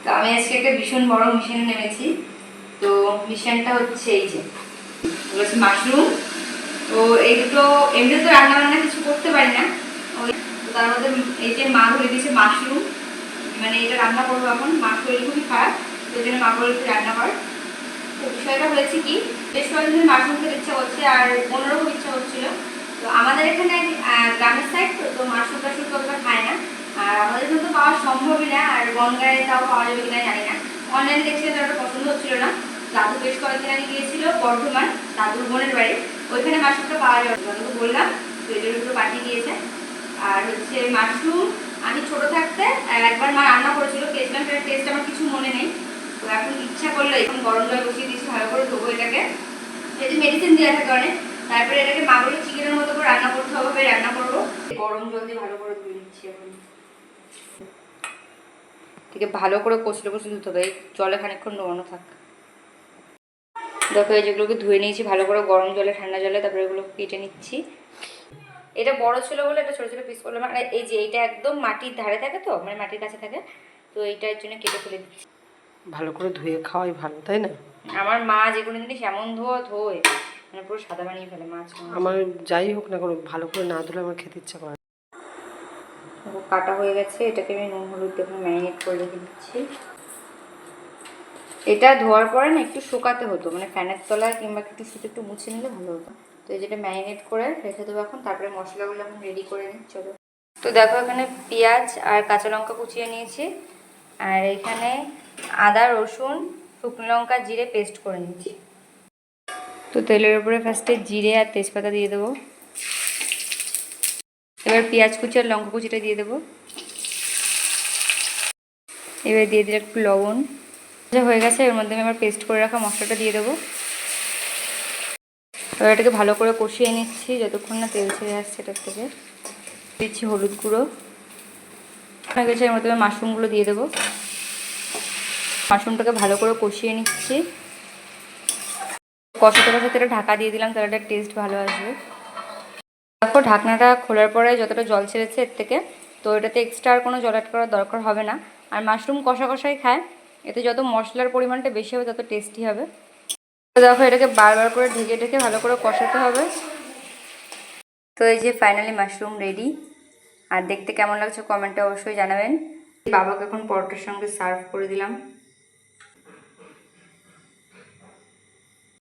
তো আমি আজকে একটা ভীষণ বড় মিশনে নেমেছি। তো মিশনটা হচ্ছে এই যে হচ্ছে মাশরুম। তো এই দুটো এমনি তো রান্না বান্না কিছু করতে পারি না, ওই তার মধ্যে এই যে মা ধরে দিয়েছে মাশরুম, মানে এটা রান্না করবো এখন। মার শরীর খুবই খারাপ, তো জন্য মা বলে একটু রান্না কর। তো বিষয়টা হয়েছে কি, বেশ কয়েকদিন মাশরুম খেতে ইচ্ছা করছে আর ওনারও খুব ইচ্ছা হচ্ছিল। তো আমাদের এখানে গ্রামের সাইড তো মাশরুম টাশরুম ততটা খায় না, আর আমাদের এখানে তো পাওয়া সম্ভবই না, আর বনগাঁয়ে তাও পাওয়া যাবে কিনা জানি না। অনলাইনে দেখছিলাম ওটা পছন্দ হচ্ছিল না। দাদু বেশ কয়েকদিন আগে গিয়েছিল বর্ধমান, দাদুর বোনের বাড়ি, ওইখানে মাশরুমটা পাওয়া যাবে। দাদুকে বললাম, তো এই জন্য পাঠিয়ে দিয়েছে। আর হচ্ছে মাশরুম আমি ছোট থাকতে একবার মা রান্না করেছিল, খেয়েছিলাম, সেটা টেস্ট আমার কিছু মনে নেই। তো এখন ইচ্ছা করলো, এখন গরম জল বসিয়ে দিয়েছি, ভালো করে ধোবো এটাকে, যেহেতু মেডিসিন দেওয়া থাকে অনেক। তারপরে এটাকে মা বলে চিকেনের মতো করে রান্না করতে হবে, রান্না করবো। গরম জল দিয়ে ভালো করে ধুয়ে নিচ্ছি এখন। ঠিক ভালো করে কষলে কষলে ধুতে হবে, জলে খানিকক্ষণ ডোবানো থাক। দেখো এই যেগুলোকে ধুয়ে নিয়েছি ভালো করে গরম জলে, ঠান্ডা জলে, তারপরে এগুলো কেটে নিচ্ছি। এটা বড় ছিল বলে এটা ছোটো ছোটো পিস করলাম। আর এই যে এইটা একদম মাটির ধারে থাকে, তো মানে মাটির কাছে থাকে, তো এইটার জন্য কেটে ফেলে দিচ্ছি। ভালো করে ধুয়ে খাওয়াই ভালো, তাই না? আমার মা যে কোনো জিনিস এমন ধোয় মানে পুরো সাদা বানিয়ে ফেলে মাছ। আমার যাই হোক না কোনো ভালো করে না ধুলে আমার খেতে ইচ্ছা করে। কাটা হয়ে গেছে, এটাকে আমি নুন হলুদ দিয়ে ম্যারিনেট করে রেখে দিচ্ছি। এটা ধোয়ার পরে না একটু শুকাতে হতো, মানে ফ্যানের তলায় কিংবা একটু শুধু একটু মুছে নিলে ভালো হতো। তো এই যেটা ম্যারিনেট করে রেখে দেবো এখন। তারপরে মশলাগুলো এখন রেডি করে নিই, চলো। তো দেখো এখানে পেঁয়াজ আর কাঁচা লঙ্কা কুচিয়ে নিয়েছি, আর এখানে আদা রসুন শুকনো লঙ্কা জিরে পেস্ট করে নিয়েছি। তো তেলের উপরে ফার্স্টে জিরে আর তেজপাতা দিয়ে দেবো। এবার পেঁয়াজ কুচি আর লঙ্কা কুচিটা দিয়ে দেবো। এবার দিয়ে দিলে একটু লবণ। হয়ে গেছে, এর মধ্যে আমি আবার পেস্ট করে রাখা মশলাটা দিয়ে দেবো। এবার এটাকে ভালো করে কষিয়ে নিচ্ছি যতক্ষণ না তেল ছেড়ে আসছে এটার থেকে। দিচ্ছি হলুদ গুঁড়ো। হয়ে গেছে, এর মধ্যে আমি মাশরুমগুলো দিয়ে দেবো। মাশরুমটাকে ভালো করে কষিয়ে নিচ্ছি। কষাতে কষাতে এটা ঢাকা দিয়ে দিলাম, তাহলে এটার টেস্ট ভালো আসবে। দেখো ঢাকনাটা খোলার পরে যতটা জল ছেড়েছে এর থেকে, তো এটাতে এক্সট্রা আর কোনো জল অ্যাড করার দরকার হবে না। আর মাশরুম কষা কষাই খায়, এতে যত মশলার পরিমাণটা বেশি হবে তত টেস্টি হবে। দেখো এটাকে বারবার করে ঢেকে ঢেকে ভালো করে কষাতে হবে। তো এই যে ফাইনালি মাশরুম রেডি। আর দেখতে কেমন লাগছে কমেন্টে অবশ্যই জানাবেন। বাবাকে এখন পরোটার সঙ্গে সার্ভ করে দিলাম।